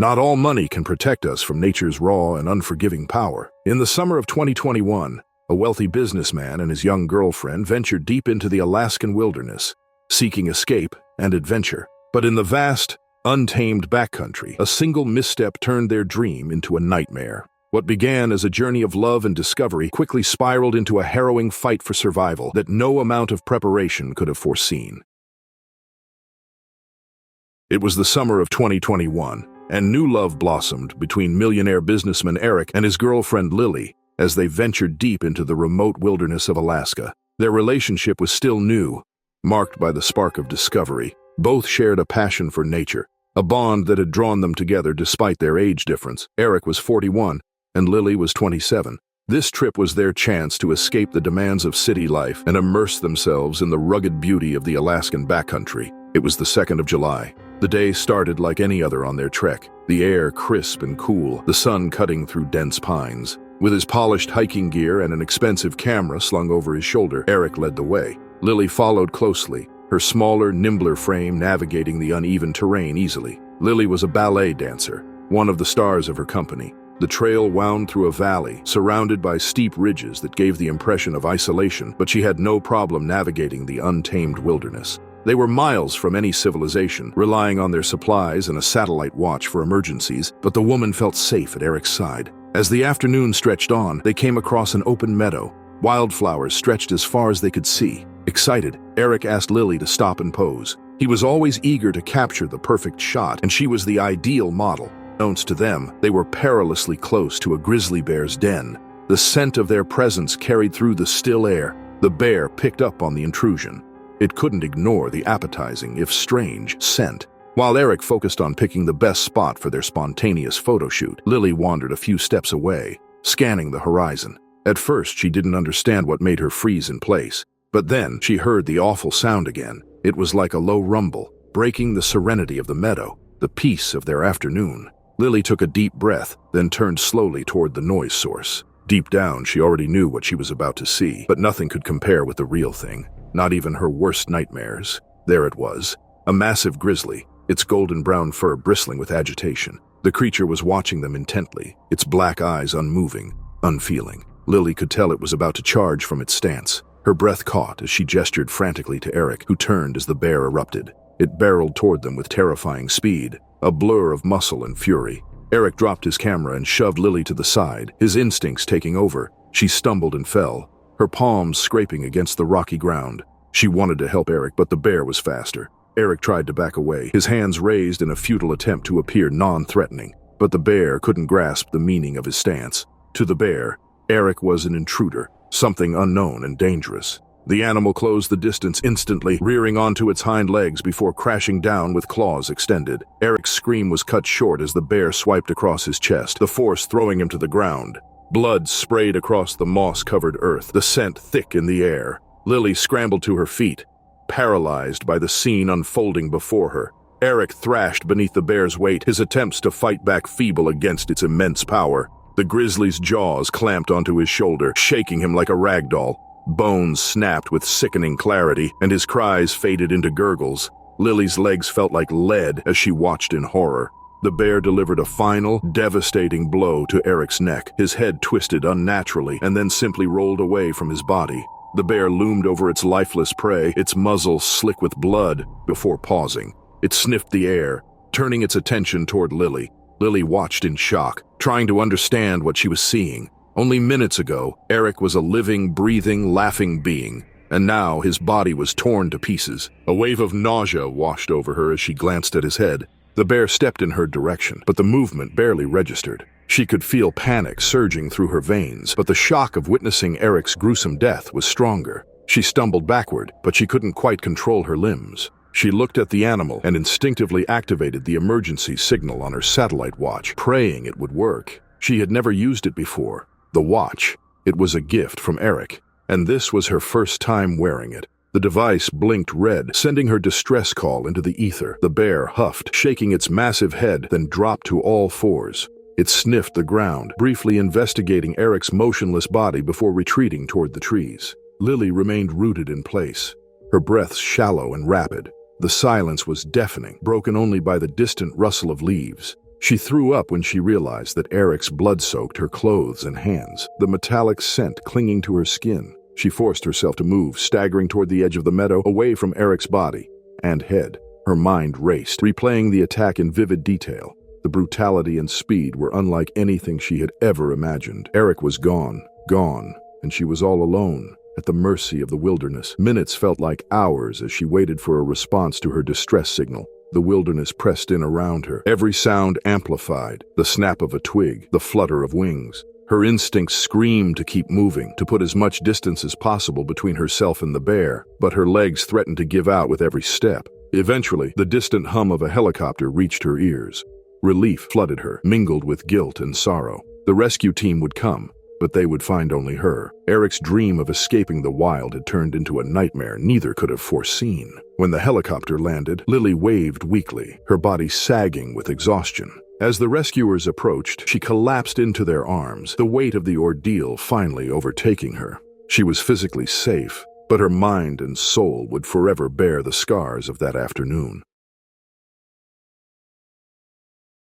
Not all money can protect us from nature's raw and unforgiving power. In the summer of 2021, a wealthy businessman and his young girlfriend ventured deep into the Alaskan wilderness, seeking escape and adventure. But in the vast, untamed backcountry, a single misstep turned their dream into a nightmare. What began as a journey of love and discovery quickly spiraled into a harrowing fight for survival that no amount of preparation could have foreseen. It was the summer of 2021, and new love blossomed between millionaire businessman Eric and his girlfriend Lily as they ventured deep into the remote wilderness of Alaska. Their relationship was still new, marked by the spark of discovery. Both shared a passion for nature, a bond that had drawn them together despite their age difference. Eric was 41, and Lily was 27. This trip was their chance to escape the demands of city life and immerse themselves in the rugged beauty of the Alaskan backcountry. It was the 2nd of July. The day started like any other on their trek, the air crisp and cool, the sun cutting through dense pines. With his polished hiking gear and an expensive camera slung over his shoulder, Eric led the way. Lily followed closely, her smaller, nimbler frame navigating the uneven terrain easily. Lily was a ballet dancer, one of the stars of her company. The trail wound through a valley, surrounded by steep ridges that gave the impression of isolation, but she had no problem navigating the untamed wilderness. They were miles from any civilization, relying on their supplies and a satellite watch for emergencies, but the woman felt safe at Eric's side. As the afternoon stretched on, they came across an open meadow. Wildflowers stretched as far as they could see. Excited, Eric asked Lily to stop and pose. He was always eager to capture the perfect shot, and she was the ideal model. Unbeknownst to them, they were perilously close to a grizzly bear's den. The scent of their presence carried through the still air. The bear picked up on the intrusion. It couldn't ignore the appetizing, if strange, scent. While Eric focused on picking the best spot for their spontaneous photo shoot, Lily wandered a few steps away, scanning the horizon. At first, she didn't understand what made her freeze in place. But then she heard the awful sound again. It was like a low rumble, breaking the serenity of the meadow, the peace of their afternoon. Lily took a deep breath, then turned slowly toward the noise source. Deep down, she already knew what she was about to see, but nothing could compare with the real thing. Not even her worst nightmares. There it was, a massive grizzly, its golden brown fur bristling with agitation. The creature was watching them intently, its black eyes unmoving, unfeeling. Lily could tell it was about to charge from its stance. Her breath caught as she gestured frantically to Eric, who turned as the bear erupted. It barreled toward them with terrifying speed, a blur of muscle and fury. Eric dropped his camera and shoved Lily to the side, his instincts taking over. She stumbled and fell, her palms scraping against the rocky ground. She wanted to help Eric, but the bear was faster. Eric tried to back away, his hands raised in a futile attempt to appear non-threatening. But the bear couldn't grasp the meaning of his stance. To the bear, Eric was an intruder, something unknown and dangerous. The animal closed the distance instantly, rearing onto its hind legs before crashing down with claws extended. Eric's scream was cut short as the bear swiped across his chest, the force throwing him to the ground. Blood sprayed across the moss-covered earth, the scent thick in the air. Lily scrambled to her feet, paralyzed by the scene unfolding before her. Eric thrashed beneath the bear's weight, his attempts to fight back feeble against its immense power. The grizzly's jaws clamped onto his shoulder, shaking him like a rag doll. Bones snapped with sickening clarity, and his cries faded into gurgles. Lily's legs felt like lead as she watched in horror. The bear delivered a final, devastating blow to Eric's neck. His head twisted unnaturally and then simply rolled away from his body. The bear loomed over its lifeless prey, its muzzle slick with blood, before pausing. It sniffed the air, turning its attention toward Lily. Lily watched in shock, trying to understand what she was seeing. Only minutes ago, Eric was a living, breathing, laughing being, and now his body was torn to pieces. A wave of nausea washed over her as she glanced at his head. The bear stepped in her direction, but the movement barely registered. She could feel panic surging through her veins, but the shock of witnessing Eric's gruesome death was stronger. She stumbled backward, but she couldn't quite control her limbs. She looked at the animal and instinctively activated the emergency signal on her satellite watch, praying it would work. She had never used it before. The watch. It was a gift from Eric, and this was her first time wearing it. The device blinked red, sending her distress call into the ether. The bear huffed, shaking its massive head, then dropped to all fours. It sniffed the ground, briefly investigating Eric's motionless body before retreating toward the trees. Lily remained rooted in place, her breaths shallow and rapid. The silence was deafening, broken only by the distant rustle of leaves. She threw up when she realized that Eric's blood soaked her clothes and hands, the metallic scent clinging to her skin. She forced herself to move, staggering toward the edge of the meadow, away from Eric's body and head. Her mind raced, replaying the attack in vivid detail. The brutality and speed were unlike anything she had ever imagined. Eric was gone, and she was all alone, at the mercy of the wilderness. Minutes felt like hours as she waited for a response to her distress signal. The wilderness pressed in around her, every sound amplified, the snap of a twig, the flutter of wings. Her instincts screamed to keep moving, to put as much distance as possible between herself and the bear, but her legs threatened to give out with every step. Eventually, the distant hum of a helicopter reached her ears. Relief flooded her, mingled with guilt and sorrow. The rescue team would come, but they would find only her. Eric's dream of escaping the wild had turned into a nightmare neither could have foreseen. When the helicopter landed, Lily waved weakly, her body sagging with exhaustion. As the rescuers approached, she collapsed into their arms, the weight of the ordeal finally overtaking her. She was physically safe, but her mind and soul would forever bear the scars of that afternoon.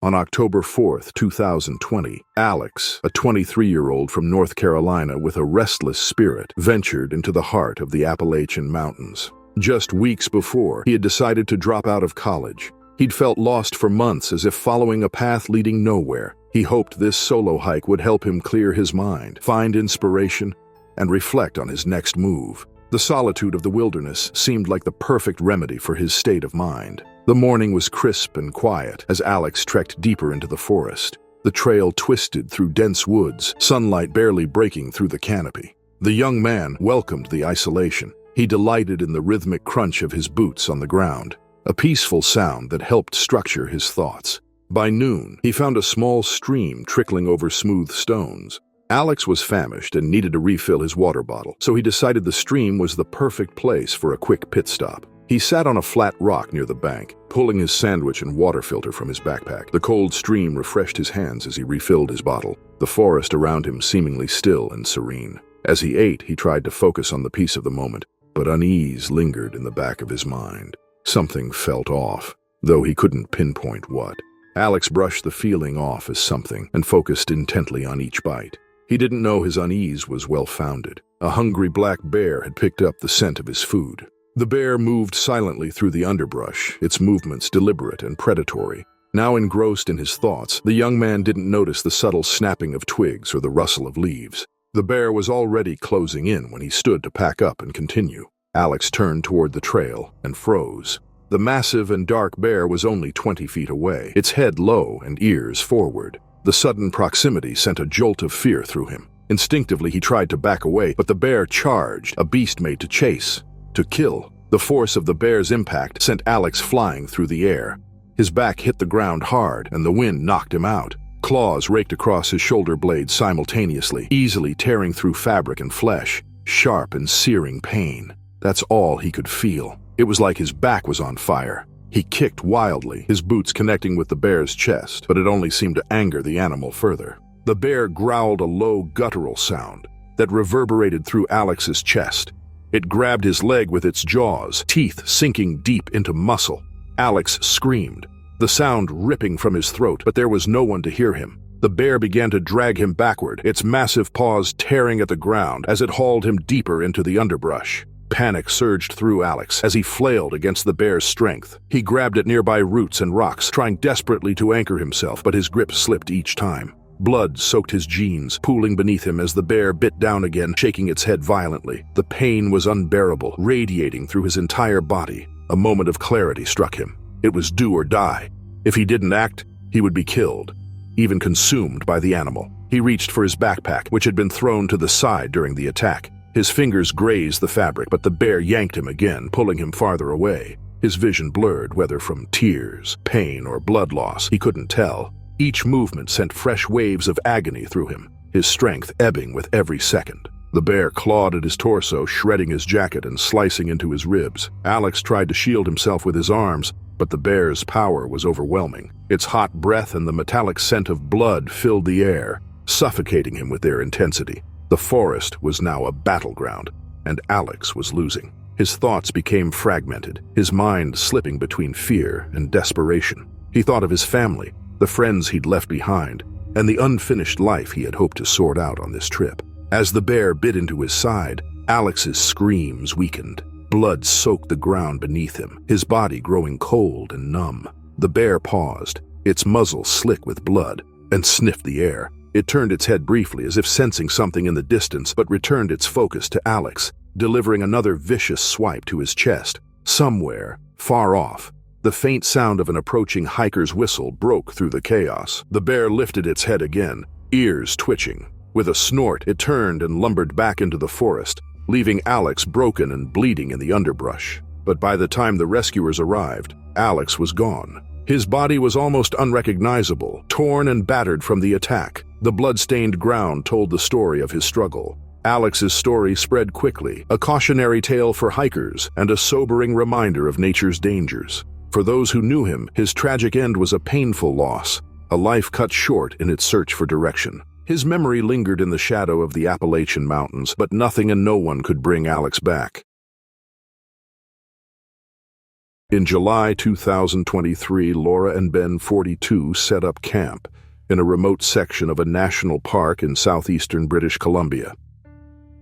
On October 4th, 2020, Alex, a 23-year-old from North Carolina with a restless spirit, ventured into the heart of the Appalachian Mountains. Just weeks before, he had decided to drop out of college. He'd felt lost for months, as if following a path leading nowhere. He hoped this solo hike would help him clear his mind, find inspiration, and reflect on his next move. The solitude of the wilderness seemed like the perfect remedy for his state of mind. The morning was crisp and quiet as Alex trekked deeper into the forest. The trail twisted through dense woods, sunlight barely breaking through the canopy. The young man welcomed the isolation. He delighted in the rhythmic crunch of his boots on the ground, a peaceful sound that helped structure his thoughts. By noon, he found a small stream trickling over smooth stones. Alex was famished and needed to refill his water bottle, so he decided the stream was the perfect place for a quick pit stop. He sat on a flat rock near the bank, pulling his sandwich and water filter from his backpack. The cold stream refreshed his hands as he refilled his bottle, the forest around him seemingly still and serene. As he ate, he tried to focus on the peace of the moment, but unease lingered in the back of his mind. Something felt off, though he couldn't pinpoint what. Alex brushed the feeling off as something and focused intently on each bite. He didn't know his unease was well-founded. A hungry black bear had picked up the scent of his food. The bear moved silently through the underbrush, its movements deliberate and predatory. Now engrossed in his thoughts, the young man didn't notice the subtle snapping of twigs or the rustle of leaves. The bear was already closing in when he stood to pack up and continue. Alex turned toward the trail and froze. The massive and dark bear was only 20 feet away, its head low and ears forward. The sudden proximity sent a jolt of fear through him. Instinctively, he tried to back away, but the bear charged, a beast made to chase, to kill. The force of the bear's impact sent Alex flying through the air. His back hit the ground hard, and the wind knocked him out. Claws raked across his shoulder blades simultaneously, easily tearing through fabric and flesh. Sharp and searing pain. That's all he could feel. It was like his back was on fire. He kicked wildly, his boots connecting with the bear's chest, but it only seemed to anger the animal further. The bear growled a low, guttural sound that reverberated through Alex's chest. It grabbed his leg with its jaws, teeth sinking deep into muscle. Alex screamed, the sound ripping from his throat, but there was no one to hear him. The bear began to drag him backward, its massive paws tearing at the ground as it hauled him deeper into the underbrush. Panic surged through Alex as he flailed against the bear's strength. He grabbed at nearby roots and rocks, trying desperately to anchor himself, but his grip slipped each time. Blood soaked his jeans, pooling beneath him as the bear bit down again, shaking its head violently. The pain was unbearable, radiating through his entire body. A moment of clarity struck him. It was do or die. If he didn't act, he would be killed, even consumed by the animal. He reached for his backpack, which had been thrown to the side during the attack. His fingers grazed the fabric, but the bear yanked him again, pulling him farther away. His vision blurred, whether from tears, pain, or blood loss, he couldn't tell. Each movement sent fresh waves of agony through him, his strength ebbing with every second. The bear clawed at his torso, shredding his jacket and slicing into his ribs. Alex tried to shield himself with his arms, but the bear's power was overwhelming. Its hot breath and the metallic scent of blood filled the air, suffocating him with their intensity. The forest was now a battleground, and Alex was losing. His thoughts became fragmented, his mind slipping between fear and desperation. He thought of his family, the friends he'd left behind, and the unfinished life he had hoped to sort out on this trip. As the bear bit into his side, Alex's screams weakened. Blood soaked the ground beneath him, his body growing cold and numb. The bear paused, its muzzle slick with blood, and sniffed the air. It turned its head briefly as if sensing something in the distance, but returned its focus to Alex, delivering another vicious swipe to his chest. Somewhere, far off, the faint sound of an approaching hiker's whistle broke through the chaos. The bear lifted its head again, ears twitching. With a snort, it turned and lumbered back into the forest, leaving Alex broken and bleeding in the underbrush. But by the time the rescuers arrived, Alex was gone. His body was almost unrecognizable, torn and battered from the attack. The blood-stained ground told the story of his struggle. Alex's story spread quickly, a cautionary tale for hikers and a sobering reminder of nature's dangers. For those who knew him, his tragic end was a painful loss, a life cut short in its search for direction. His memory lingered in the shadow of the Appalachian Mountains, but nothing and no one could bring Alex back. In July 2023, Laura and Ben, 42, set up camp in a remote section of a national park in southeastern British Columbia.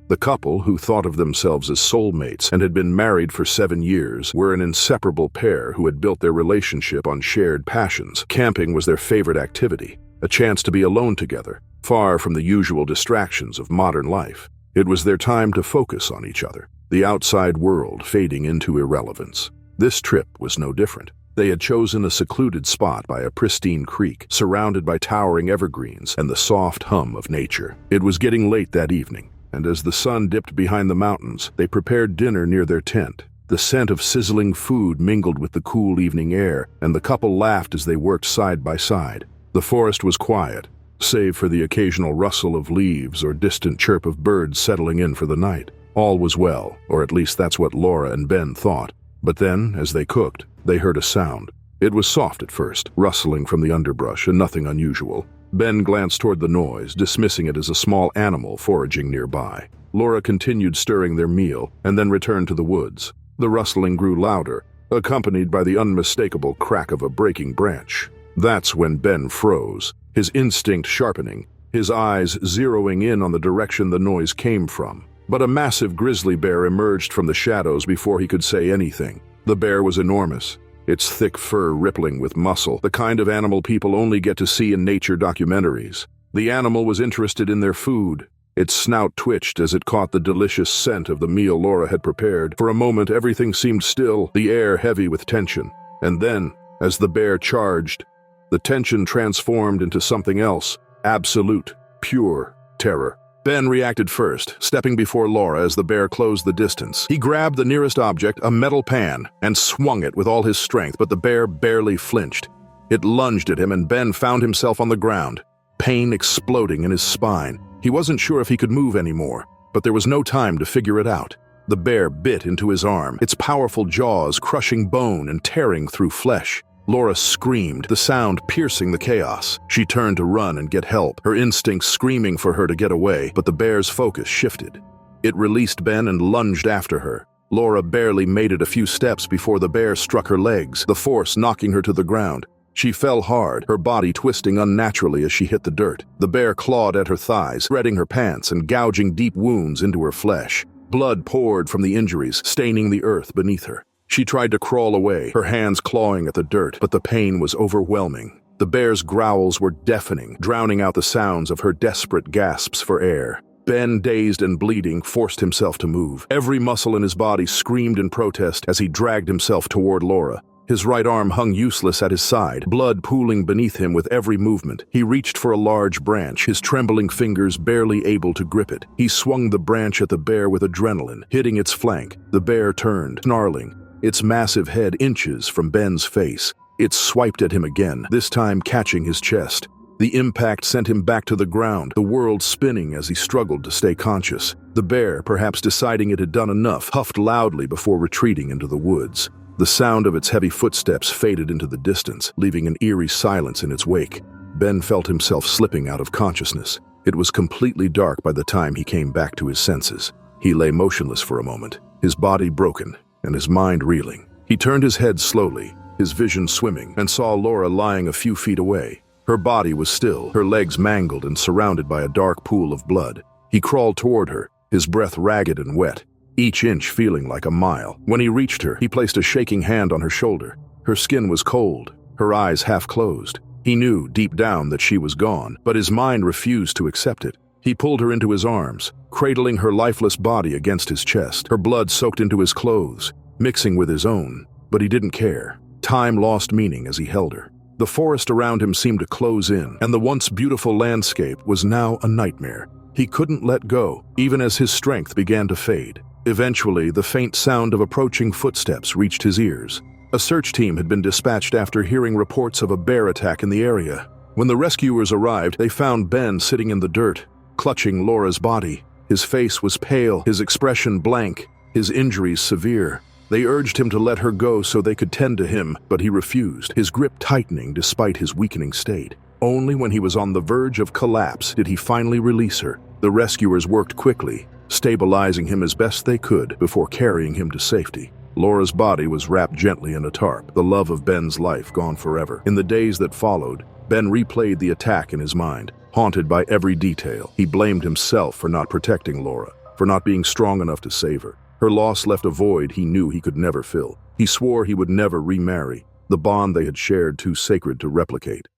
The couple, who thought of themselves as soulmates and had been married for 7 years, were an inseparable pair who had built their relationship on shared passions. Camping was their favorite activity, a chance to be alone together, far from the usual distractions of modern life. It was their time to focus on each other, the outside world fading into irrelevance. This trip was no different. They had chosen a secluded spot by a pristine creek, surrounded by towering evergreens and the soft hum of nature. It was getting late that evening, and as the sun dipped behind the mountains, they prepared dinner near their tent. The scent of sizzling food mingled with the cool evening air, and the couple laughed as they worked side by side. The forest was quiet, save for the occasional rustle of leaves or distant chirp of birds settling in for the night. All was well, or at least that's what Laura and Ben thought. But then, as they cooked, they heard a sound. It was soft at first, rustling from the underbrush and nothing unusual. Ben glanced toward the noise, dismissing it as a small animal foraging nearby. Laura continued stirring their meal and then returned to the woods. The rustling grew louder, accompanied by the unmistakable crack of a breaking branch. That's when Ben froze, his instinct sharpening, his eyes zeroing in on the direction the noise came from. But a massive grizzly bear emerged from the shadows before he could say anything. The bear was enormous, its thick fur rippling with muscle, the kind of animal people only get to see in nature documentaries. The animal was interested in their food. Its snout twitched as it caught the delicious scent of the meal Laura had prepared. For a moment, everything seemed still, the air heavy with tension. And then, as the bear charged, the tension transformed into something else, absolute, pure terror. Ben reacted first, stepping before Laura as the bear closed the distance. He grabbed the nearest object, a metal pan, and swung it with all his strength, but the bear barely flinched. It lunged at him, and Ben found himself on the ground, pain exploding in his spine. He wasn't sure if he could move anymore, but there was no time to figure it out. The bear bit into his arm, its powerful jaws crushing bone and tearing through flesh. Laura screamed, the sound piercing the chaos. She turned to run and get help, her instincts screaming for her to get away, but the bear's focus shifted. It released Ben and lunged after her. Laura barely made it a few steps before the bear struck her legs, the force knocking her to the ground. She fell hard, her body twisting unnaturally as she hit the dirt. The bear clawed at her thighs, shredding her pants and gouging deep wounds into her flesh. Blood poured from the injuries, staining the earth beneath her. She tried to crawl away, her hands clawing at the dirt, but the pain was overwhelming. The bear's growls were deafening, drowning out the sounds of her desperate gasps for air. Ben, dazed and bleeding, forced himself to move. Every muscle in his body screamed in protest as he dragged himself toward Laura. His right arm hung useless at his side, blood pooling beneath him with every movement. He reached for a large branch, his trembling fingers barely able to grip it. He swung the branch at the bear with adrenaline, hitting its flank. The bear turned, snarling, its massive head inches from Ben's face. It swiped at him again, this time catching his chest. The impact sent him back to the ground, the world spinning as he struggled to stay conscious. The bear, perhaps deciding it had done enough, huffed loudly before retreating into the woods. The sound of its heavy footsteps faded into the distance, leaving an eerie silence in its wake. Ben felt himself slipping out of consciousness. It was completely dark by the time he came back to his senses. He lay motionless for a moment, his body broken and his mind reeling. He turned his head slowly, his vision swimming, and saw Laura lying a few feet away, Her body was still, her legs mangled and surrounded by a dark pool of blood. He crawled toward her, his breath ragged and wet, each inch feeling like a mile. When he reached her, he placed a shaking hand on her shoulder. Her skin was cold, her eyes half closed. He knew deep down that she was gone, but his mind refused to accept it. He pulled her into his arms, cradling her lifeless body against his chest. Her blood soaked into his clothes, mixing with his own, but he didn't care. Time lost meaning as he held her. The forest around him seemed to close in, and the once beautiful landscape was now a nightmare. He couldn't let go, even as his strength began to fade. Eventually, the faint sound of approaching footsteps reached his ears. A search team had been dispatched after hearing reports of a bear attack in the area. When the rescuers arrived, they found Ben sitting in the dirt, clutching Laura's body. His face was pale, his expression blank, his injuries severe. They urged him to let her go so they could tend to him, but he refused, his grip tightening despite his weakening state. Only when he was on the verge of collapse did he finally release her. The rescuers worked quickly, stabilizing him as best they could before carrying him to safety. Laura's body was wrapped gently in a tarp, the love of Ben's life gone forever. In the days that followed, Ben replayed the attack in his mind, haunted by every detail. He blamed himself for not protecting Laura, for not being strong enough to save her. Her loss left a void he knew he could never fill. He swore he would never remarry, the bond they had shared too sacred to replicate.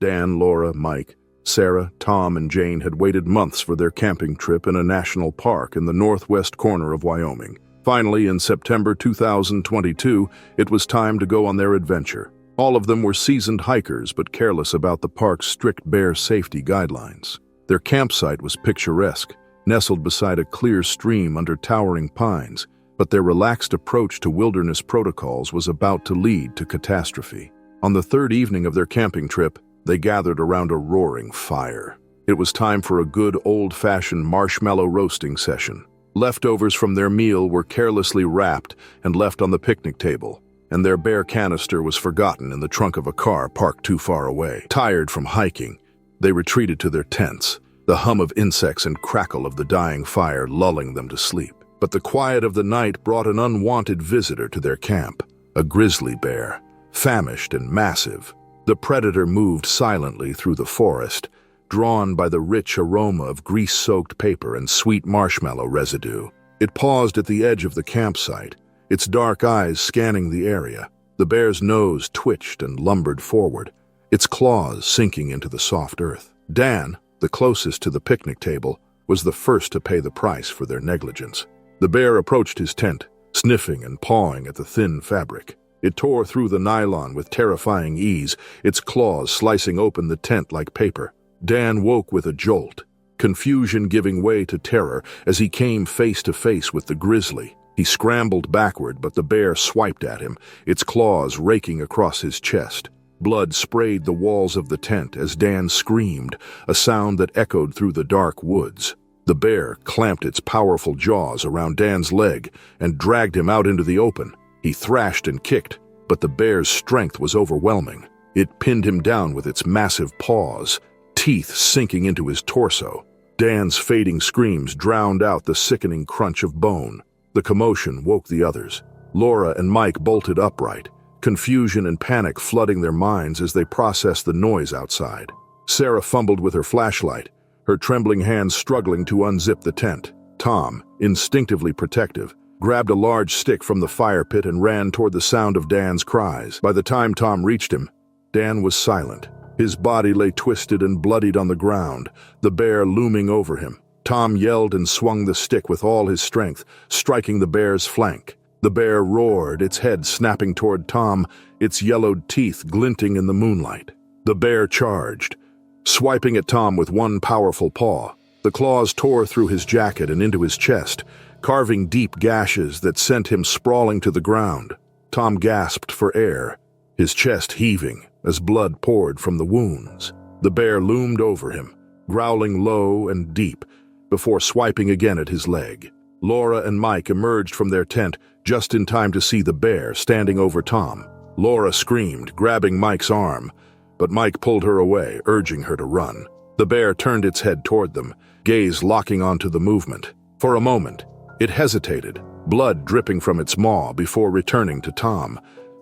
Dan, Laura, Mike, Sarah, Tom, and Jane had waited months for their camping trip in a national park in the northwest corner of Wyoming. Finally, in September 2022, it was time to go on their adventure. All of them were seasoned hikers but careless about the park's strict bear safety guidelines. Their campsite was picturesque, nestled beside a clear stream under towering pines, but their relaxed approach to wilderness protocols was about to lead to catastrophe. On the third evening of their camping trip, they gathered around a roaring fire. It was time for a good old-fashioned marshmallow roasting session. Leftovers from their meal were carelessly wrapped and left on the picnic table, and their bear canister was forgotten in the trunk of a car parked too far away. Tired from hiking, they retreated to their tents, the hum of insects and crackle of the dying fire lulling them to sleep. But the quiet of the night brought an unwanted visitor to their camp, a grizzly bear, famished and massive. The predator moved silently through the forest, drawn by the rich aroma of grease-soaked paper and sweet marshmallow residue. It paused at the edge of the campsite, its dark eyes scanning the area. The bear's nose twitched and lumbered forward, its claws sinking into the soft earth. Dan, the closest to the picnic table, was the first to pay the price for their negligence. The bear approached his tent, sniffing and pawing at the thin fabric. It tore through the nylon with terrifying ease, its claws slicing open the tent like paper. Dan woke with a jolt, confusion giving way to terror as he came face to face with the grizzly. He scrambled backward, but the bear swiped at him, its claws raking across his chest. Blood sprayed the walls of the tent as Dan screamed, a sound that echoed through the dark woods. The bear clamped its powerful jaws around Dan's leg and dragged him out into the open. He thrashed and kicked, but the bear's strength was overwhelming. It pinned him down with its massive paws, teeth sinking into his torso. Dan's fading screams drowned out the sickening crunch of bone. The commotion woke the others. Laura and Mike bolted upright, confusion and panic flooding their minds as they processed the noise outside. Sarah fumbled with her flashlight, her trembling hands struggling to unzip the tent. Tom, instinctively protective, grabbed a large stick from the fire pit and ran toward the sound of Dan's cries. By the time Tom reached him, Dan was silent. His body lay twisted and bloodied on the ground, the bear looming over him. Tom yelled and swung the stick with all his strength, striking the bear's flank. The bear roared, its head snapping toward Tom, its yellowed teeth glinting in the moonlight. The bear charged, swiping at Tom with one powerful paw. The claws tore through his jacket and into his chest, carving deep gashes that sent him sprawling to the ground. Tom gasped for air, his chest heaving as blood poured from the wounds. The bear loomed over him, growling low and deep, before swiping again at his leg. Laura and Mike emerged from their tent just in time to see the bear standing over Tom. Laura screamed, grabbing Mike's arm, but Mike pulled her away, urging her to run. The bear turned its head toward them, gaze locking onto the movement. For a moment, it hesitated, blood dripping from its maw before returning to Tom.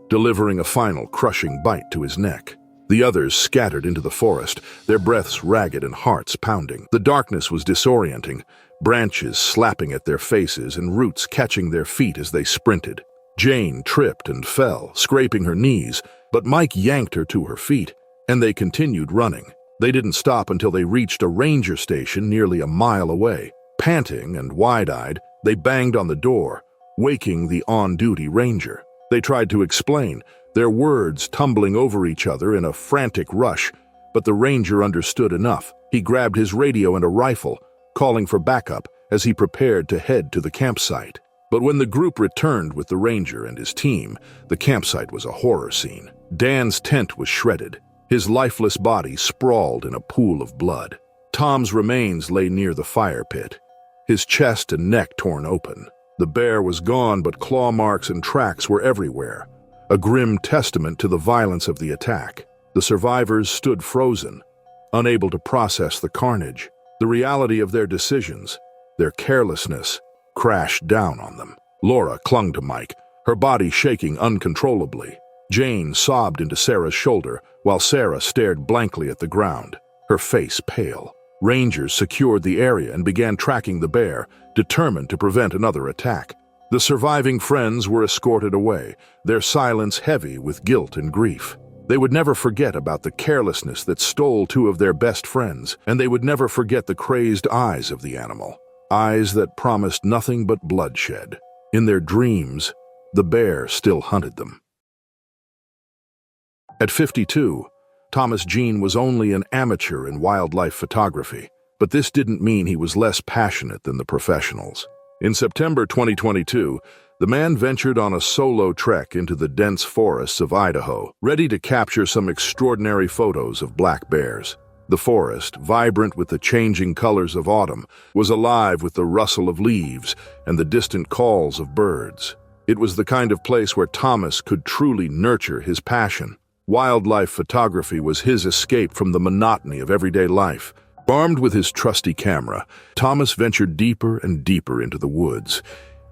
delivering a final crushing bite to his neck. The others scattered into the forest, their breaths ragged and hearts pounding. The darkness was disorienting, branches slapping at their faces and roots catching their feet as they sprinted. Jane tripped and fell, scraping her knees, but Mike yanked her to her feet, and they continued running. They didn't stop until they reached a ranger station nearly a mile away. Panting and wide-eyed, they banged on the door, waking the on-duty ranger. They tried to explain, their words tumbling over each other in a frantic rush, but the ranger understood enough. He grabbed his radio and a rifle, calling for backup as he prepared to head to the campsite. But when the group returned with the ranger and his team, the campsite was a horror scene. Dan's tent was shredded, his lifeless body sprawled in a pool of blood. Tom's remains lay near the fire pit, his chest and neck torn open. The bear was gone, but claw marks and tracks were everywhere, a grim testament to the violence of the attack. The survivors stood frozen, unable to process the carnage. The reality of their decisions, their carelessness, crashed down on them. Laura clung to Mike, her body shaking uncontrollably. Jane sobbed into Sarah's shoulder, while Sarah stared blankly at the ground, her face pale. Rangers secured the area and began tracking the bear, determined to prevent another attack. The surviving friends were escorted away, their silence heavy with guilt and grief. They would never forget about the carelessness that stole two of their best friends, and they would never forget the crazed eyes of the animal, eyes that promised nothing but bloodshed. In their dreams, the bear still hunted them. At 52, Thomas Jean was only an amateur in wildlife photography, but this didn't mean he was less passionate than the professionals. In September 2022, the man ventured on a solo trek into the dense forests of Idaho, ready to capture some extraordinary photos of black bears. The forest, vibrant with the changing colors of autumn, was alive with the rustle of leaves and the distant calls of birds. It was the kind of place where Thomas could truly nurture his passion. Wildlife photography was his escape from the monotony of everyday life. Armed with his trusty camera, Thomas ventured deeper and deeper into the woods,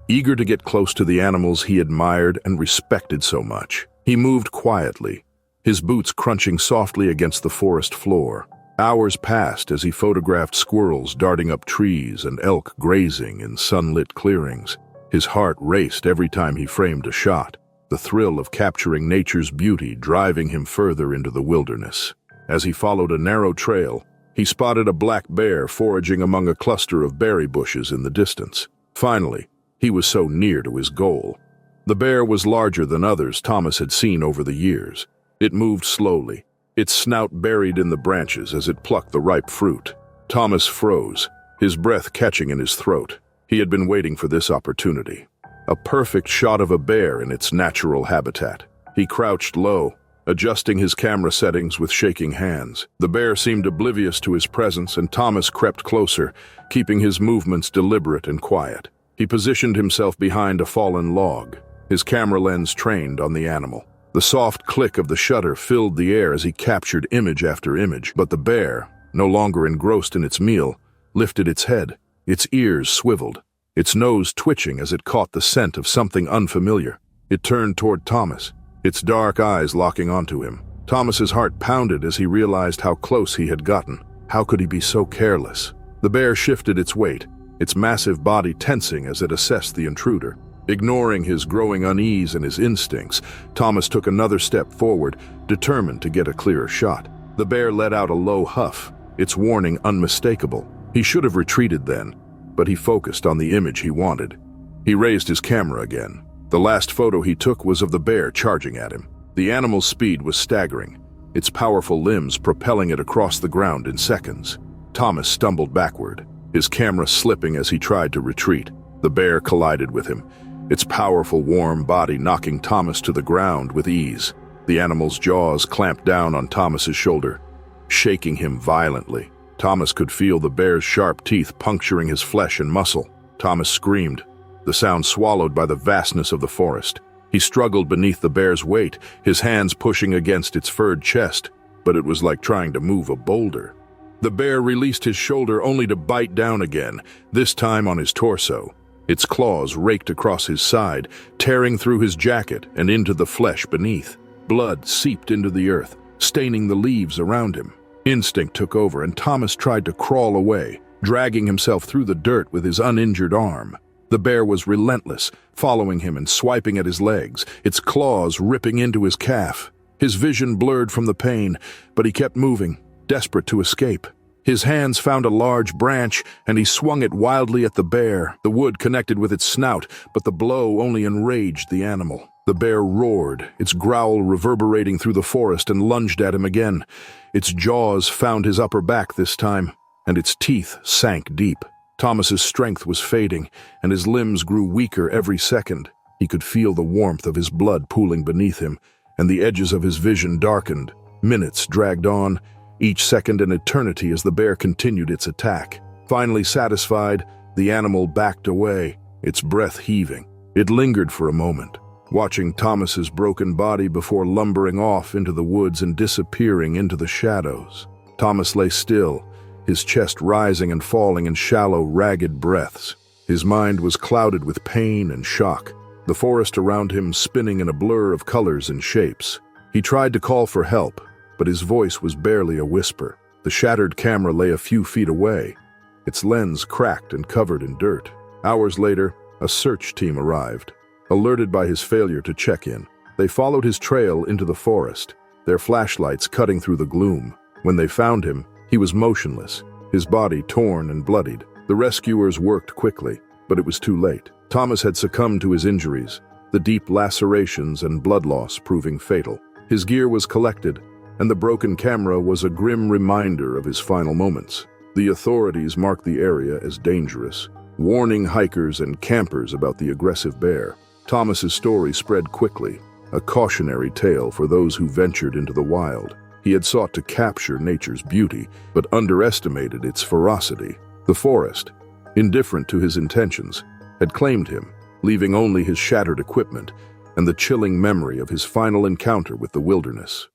eager to get close to the animals he admired and respected so much. He moved quietly, his boots crunching softly against the forest floor. Hours passed as he photographed squirrels darting up trees and elk grazing in sunlit clearings. His heart raced every time he framed a shot, the thrill of capturing nature's beauty driving him further into the wilderness. As he followed a narrow trail, he spotted a black bear foraging among a cluster of berry bushes in the distance. Finally, he was so near to his goal. The bear was larger than others Thomas had seen over the years. It moved slowly, its snout buried in the branches as it plucked the ripe fruit. Thomas froze, his breath catching in his throat. He had been waiting for this opportunity. A perfect shot of a bear in its natural habitat. He crouched low, adjusting his camera settings with shaking hands. The bear seemed oblivious to his presence, and Thomas crept closer, keeping his movements deliberate and quiet. He positioned himself behind a fallen log, his camera lens trained on the animal. The soft click of the shutter filled the air as he captured image after image, but the bear, no longer engrossed in its meal, lifted its head, its ears swiveled, its nose twitching as it caught the scent of something unfamiliar. It turned toward Thomas, its dark eyes locking onto him. Thomas's heart pounded as he realized how close he had gotten. How could he be so careless? The bear shifted its weight, its massive body tensing as it assessed the intruder. Ignoring his growing unease and his instincts, Thomas took another step forward, determined to get a clearer shot. The bear let out a low huff, its warning unmistakable. He should have retreated then, but he focused on the image he wanted. He raised his camera again. The last photo he took was of the bear charging at him. The animal's speed was staggering, its powerful limbs propelling it across the ground in seconds. Thomas stumbled backward, his camera slipping as he tried to retreat. The bear collided with him, its powerful, warm body knocking Thomas to the ground with ease. The animal's jaws clamped down on Thomas's shoulder, shaking him violently. Thomas could feel the bear's sharp teeth puncturing his flesh and muscle. Thomas screamed, the sound swallowed by the vastness of the forest. He struggled beneath the bear's weight, his hands pushing against its furred chest, but it was like trying to move a boulder. The bear released his shoulder only to bite down again, this time on his torso. Its claws raked across his side, tearing through his jacket and into the flesh beneath. Blood seeped into the earth, staining the leaves around him. Instinct took over, and Thomas tried to crawl away, dragging himself through the dirt with his uninjured arm. The bear was relentless, following him and swiping at his legs, its claws ripping into his calf. His vision blurred from the pain, but he kept moving, desperate to escape. His hands found a large branch, and he swung it wildly at the bear. The wood connected with its snout, but the blow only enraged the animal. The bear roared, its growl reverberating through the forest, and lunged at him again. Its jaws found his upper back this time, and its teeth sank deep. Thomas's strength was fading, and his limbs grew weaker every second. He could feel the warmth of his blood pooling beneath him, and the edges of his vision darkened. Minutes dragged on, each second an eternity as the bear continued its attack. Finally satisfied, the animal backed away, its breath heaving. It lingered for a moment, watching Thomas's broken body before lumbering off into the woods and disappearing into the shadows. Thomas lay still, his chest rising and falling in shallow, ragged breaths. His mind was clouded with pain and shock, the forest around him spinning in a blur of colors and shapes. He tried to call for help, but his voice was barely a whisper. The shattered camera lay a few feet away, its lens cracked and covered in dirt. Hours later, a search team arrived. Alerted by his failure to check in, they followed his trail into the forest, their flashlights cutting through the gloom. When they found him, he was motionless, his body torn and bloodied. The rescuers worked quickly, but it was too late. Thomas had succumbed to his injuries, the deep lacerations and blood loss proving fatal. His gear was collected, and the broken camera was a grim reminder of his final moments. The authorities marked the area as dangerous, warning hikers and campers about the aggressive bear. Thomas's story spread quickly, a cautionary tale for those who ventured into the wild. He had sought to capture nature's beauty, but underestimated its ferocity. The forest, indifferent to his intentions, had claimed him, leaving only his shattered equipment and the chilling memory of his final encounter with the wilderness.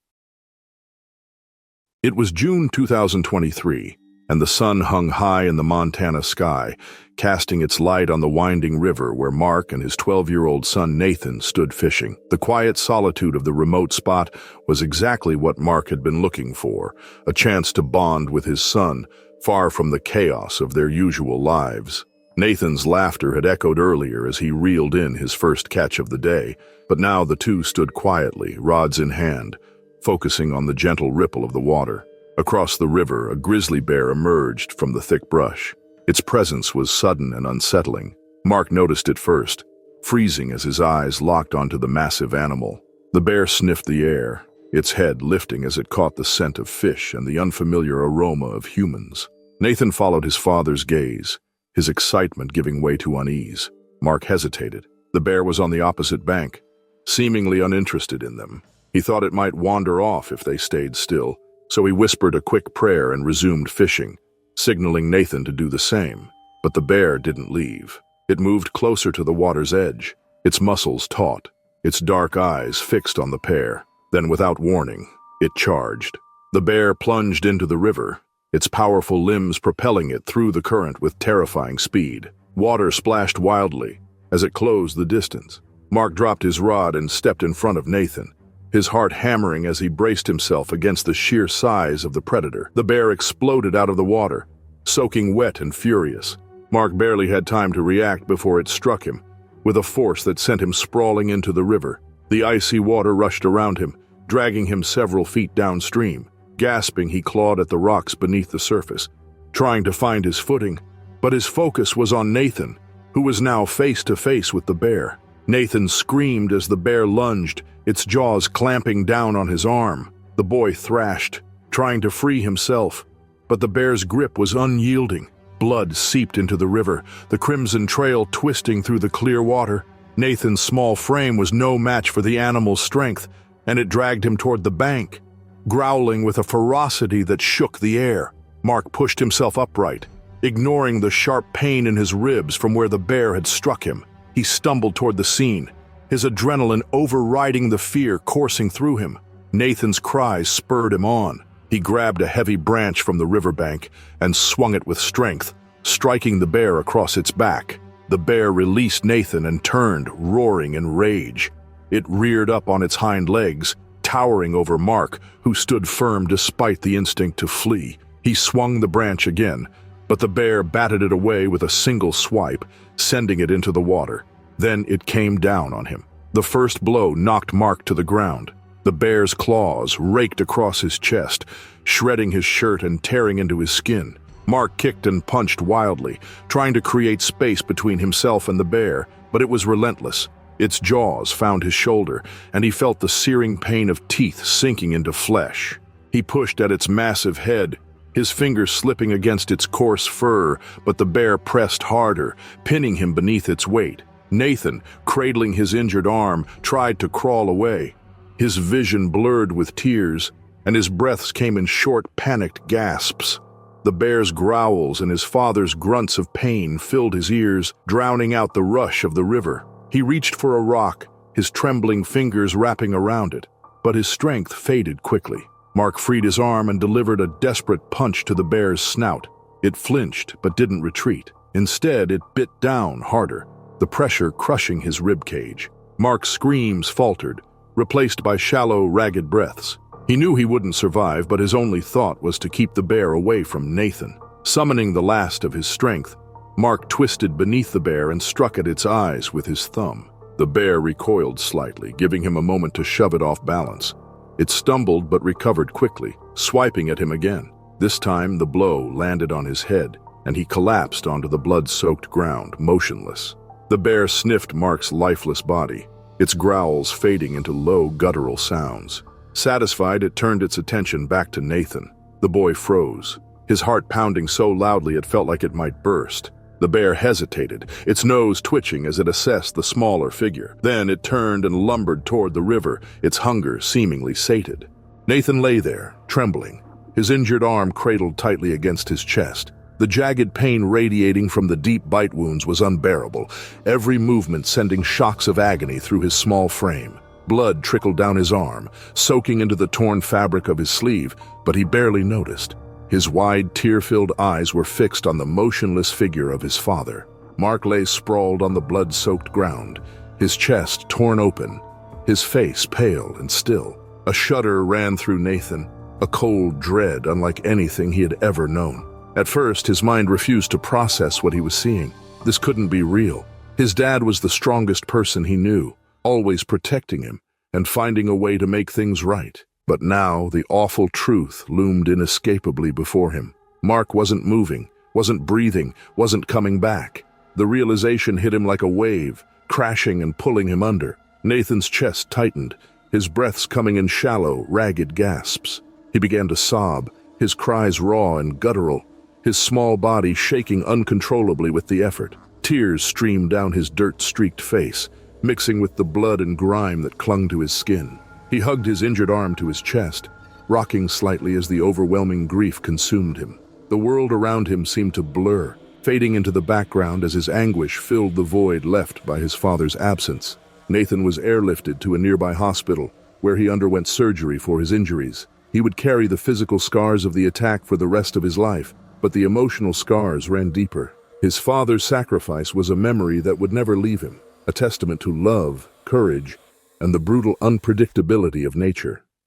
It was June 2023, and the sun hung high in the Montana sky, casting its light on the winding river where Mark and his 12-year-old son Nathan stood fishing. The quiet solitude of the remote spot was exactly what Mark had been looking for, a chance to bond with his son, far from the chaos of their usual lives. Nathan's laughter had echoed earlier as he reeled in his first catch of the day, but now the two stood quietly, rods in hand, focusing on the gentle ripple of the water. Across the river, a grizzly bear emerged from the thick brush. Its presence was sudden and unsettling. Mark noticed it first, freezing as his eyes locked onto the massive animal. The bear sniffed the air, its head lifting as it caught the scent of fish and the unfamiliar aroma of humans. Nathan followed his father's gaze, his excitement giving way to unease. Mark hesitated. The bear was on the opposite bank, seemingly uninterested in them. He thought it might wander off if they stayed still, so he whispered a quick prayer and resumed fishing, signaling Nathan to do the same. But the bear didn't leave. It moved closer to the water's edge, its muscles taut, its dark eyes fixed on the pair. Then, without warning, it charged. The bear plunged into the river, its powerful limbs propelling it through the current with terrifying speed. Water splashed wildly as it closed the distance. Mark dropped his rod and stepped in front of Nathan, his heart hammering as he braced himself against the sheer size of the predator. The bear exploded out of the water, soaking wet and furious. Mark barely had time to react before it struck him, with a force that sent him sprawling into the river. The icy water rushed around him, dragging him several feet downstream. Gasping, he clawed at the rocks beneath the surface, trying to find his footing, but his focus was on Nathan, who was now face to face with the bear. Nathan screamed as the bear lunged, its jaws clamping down on his arm. The boy thrashed, trying to free himself, but the bear's grip was unyielding. Blood seeped into the river, the crimson trail twisting through the clear water. Nathan's small frame was no match for the animal's strength, and it dragged him toward the bank, growling with a ferocity that shook the air. Mark pushed himself upright, ignoring the sharp pain in his ribs from where the bear had struck him. He stumbled toward the scene, his adrenaline overriding the fear coursing through him. Nathan's cries spurred him on. He grabbed a heavy branch from the riverbank and swung it with strength, striking the bear across its back. The bear released Nathan and turned, roaring in rage. It reared up on its hind legs, towering over Mark, who stood firm despite the instinct to flee. He swung the branch again, but the bear batted it away with a single swipe, sending it into the water. Then it came down on him. The first blow knocked Mark to the ground. The bear's claws raked across his chest, shredding his shirt and tearing into his skin. Mark kicked and punched wildly, trying to create space between himself and the bear, but it was relentless. Its jaws found his shoulder, and he felt the searing pain of teeth sinking into flesh. He pushed at its massive head, his fingers slipping against its coarse fur, but the bear pressed harder, pinning him beneath its weight. Nathan, cradling his injured arm, tried to crawl away. His vision blurred with tears, and his breaths came in short, panicked gasps. The bear's growls and his father's grunts of pain filled his ears, drowning out the rush of the river. He reached for a rock, his trembling fingers wrapping around it, but his strength faded quickly. Mark freed his arm and delivered a desperate punch to the bear's snout. It flinched but didn't retreat. Instead, it bit down harder, the pressure crushing his ribcage. Mark's screams faltered, replaced by shallow, ragged breaths. He knew he wouldn't survive, but his only thought was to keep the bear away from Nathan. Summoning the last of his strength, Mark twisted beneath the bear and struck at its eyes with his thumb. The bear recoiled slightly, giving him a moment to shove it off balance. It stumbled but recovered quickly, swiping at him again. This time the blow landed on his head, and he collapsed onto the blood-soaked ground, motionless. The bear sniffed Mark's lifeless body, its growls fading into low, guttural sounds. Satisfied, it turned its attention back to Nathan. The boy froze, his heart pounding so loudly it felt like it might burst. The bear hesitated, its nose twitching as it assessed the smaller figure. Then it turned and lumbered toward the river, its hunger seemingly sated. Nathan lay there, trembling, his injured arm cradled tightly against his chest. The jagged pain radiating from the deep bite wounds was unbearable, every movement sending shocks of agony through his small frame. Blood trickled down his arm, soaking into the torn fabric of his sleeve, but he barely noticed. His wide, tear-filled eyes were fixed on the motionless figure of his father. Mark lay sprawled on the blood-soaked ground, his chest torn open, his face pale and still. A shudder ran through Nathan, a cold dread unlike anything he had ever known. At first, his mind refused to process what he was seeing. This couldn't be real. His dad was the strongest person he knew, always protecting him and finding a way to make things right. But now the awful truth loomed inescapably before him. Mark wasn't moving, wasn't breathing, wasn't coming back. The realization hit him like a wave, crashing and pulling him under. Nathan's chest tightened, his breaths coming in shallow, ragged gasps. He began to sob, his cries raw and guttural, his small body shaking uncontrollably with the effort. Tears streamed down his dirt-streaked face, mixing with the blood and grime that clung to his skin. He hugged his injured arm to his chest, rocking slightly as the overwhelming grief consumed him. The world around him seemed to blur, fading into the background as his anguish filled the void left by his father's absence. Nathan was airlifted to a nearby hospital, where he underwent surgery for his injuries. He would carry the physical scars of the attack for the rest of his life, but the emotional scars ran deeper. His father's sacrifice was a memory that would never leave him, a testament to love, courage, and the brutal unpredictability of nature.